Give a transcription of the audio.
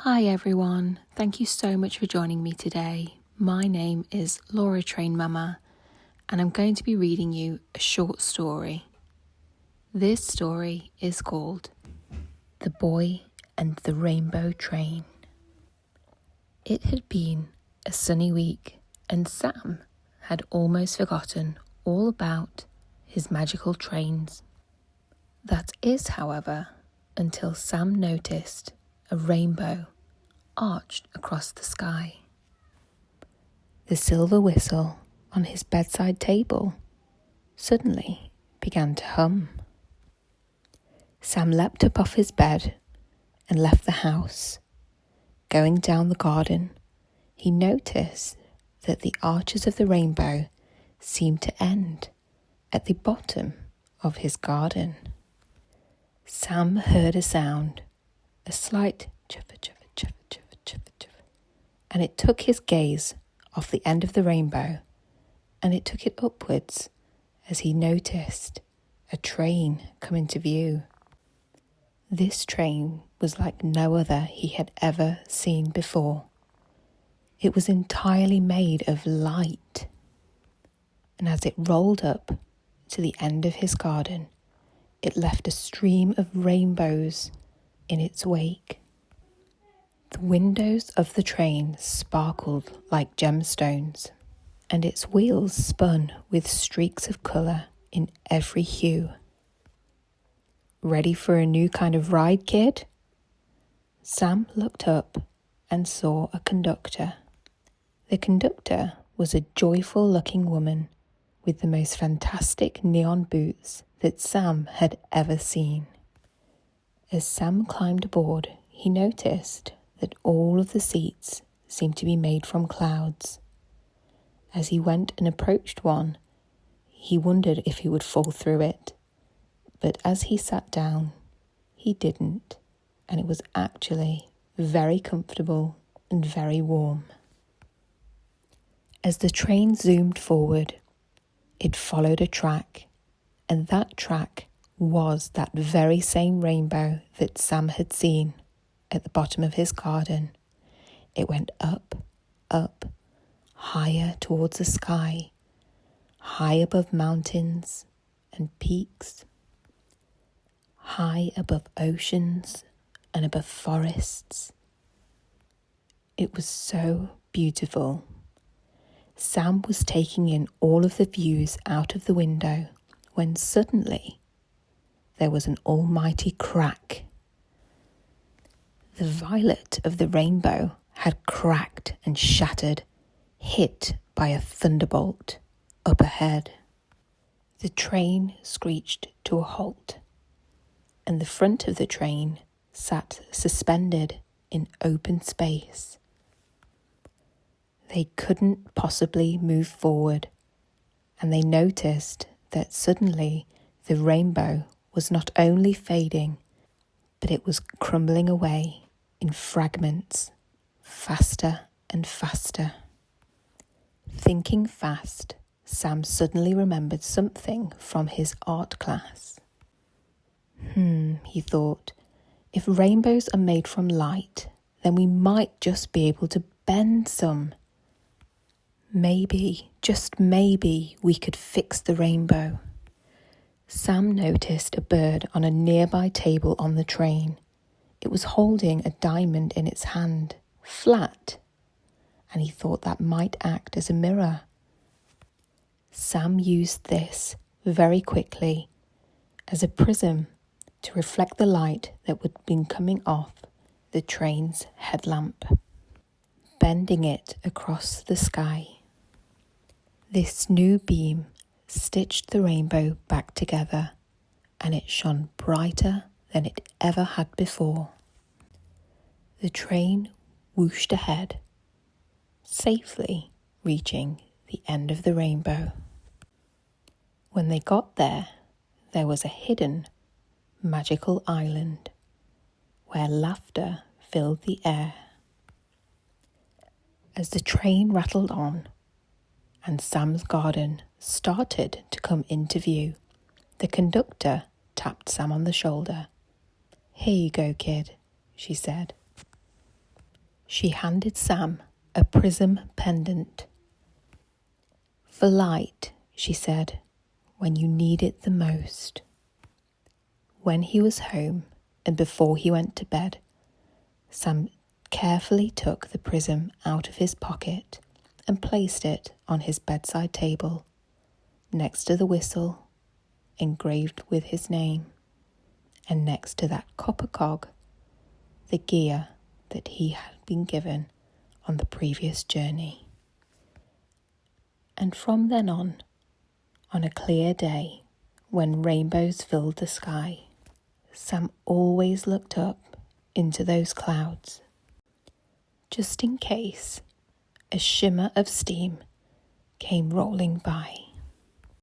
Hi everyone, thank you so much for joining me today. My name is Laura Train Mama and I'm going to be reading you a short story. This story is called The Boy and the Rainbow Train. It had been a sunny week and Sam had almost forgotten all about his magical trains. That is, however, until Sam noticed a rainbow arched across the sky. The silver whistle on his bedside table suddenly began to hum. Sam leapt up off his bed and left the house. Going down the garden, he noticed that the arches of the rainbow seemed to end at the bottom of his garden. Sam heard a sound, a slight chuffer, chuffer, chuffer, chuffer, chuffer, chuffer, and it took his gaze off the end of the rainbow, and it took it upwards as he noticed a train come into view. This train was like no other he had ever seen before. It was entirely made of light, and as it rolled up to the end of his garden, it left a stream of rainbows in its wake. The windows of the train sparkled like gemstones, and its wheels spun with streaks of colour in every hue. Ready for a new kind of ride, kid? Sam looked up and saw a conductor. The conductor was a joyful-looking woman with the most fantastic neon boots that Sam had ever seen. As Sam climbed aboard, he noticed that all of the seats seemed to be made from clouds. As he went and approached one, he wondered if he would fall through it. But as he sat down, he didn't, and it was actually very comfortable and very warm. As the train zoomed forward, it followed a track, and that track was that very same rainbow that Sam had seen at the bottom of his garden. It went up, up, higher towards the sky, high above mountains and peaks, high above oceans and above forests. It was so beautiful. Sam was taking in all of the views out of the window when suddenly there was an almighty crack. The violet of the rainbow had cracked and shattered, hit by a thunderbolt up ahead. The train screeched to a halt, and the front of the train sat suspended in open space. They couldn't possibly move forward, and they noticed that suddenly the rainbow was not only fading, but it was crumbling away in fragments, faster and faster. Thinking fast, Sam suddenly remembered something from his art class. He thought, if rainbows are made from light, then we might just be able to bend some. Maybe, just maybe, we could fix the rainbow. Sam noticed a bird on a nearby table on the train. It was holding a diamond in its hand, flat, and he thought that might act as a mirror. Sam used this very quickly as a prism to reflect the light that would have been coming off the train's headlamp, bending it across the sky. This new beam stitched the rainbow back together, and it shone brighter than it ever had before. The train whooshed ahead, safely reaching the end of the rainbow. When they got there, there was a hidden, magical island where laughter filled the air. As the train rattled on and Sam's garden started to come into view, the conductor tapped Sam on the shoulder. "Here you go, kid," she said. She handed Sam a prism pendant. "For light," she said, "when you need it the most." When he was home and before he went to bed, Sam carefully took the prism out of his pocket and placed it on his bedside table, next to the whistle, engraved with his name, and next to that copper cog, the gear that he had been given on the previous journey. And from then on a clear day, when rainbows filled the sky, Sam always looked up into those clouds, just in case a shimmer of steam came rolling by.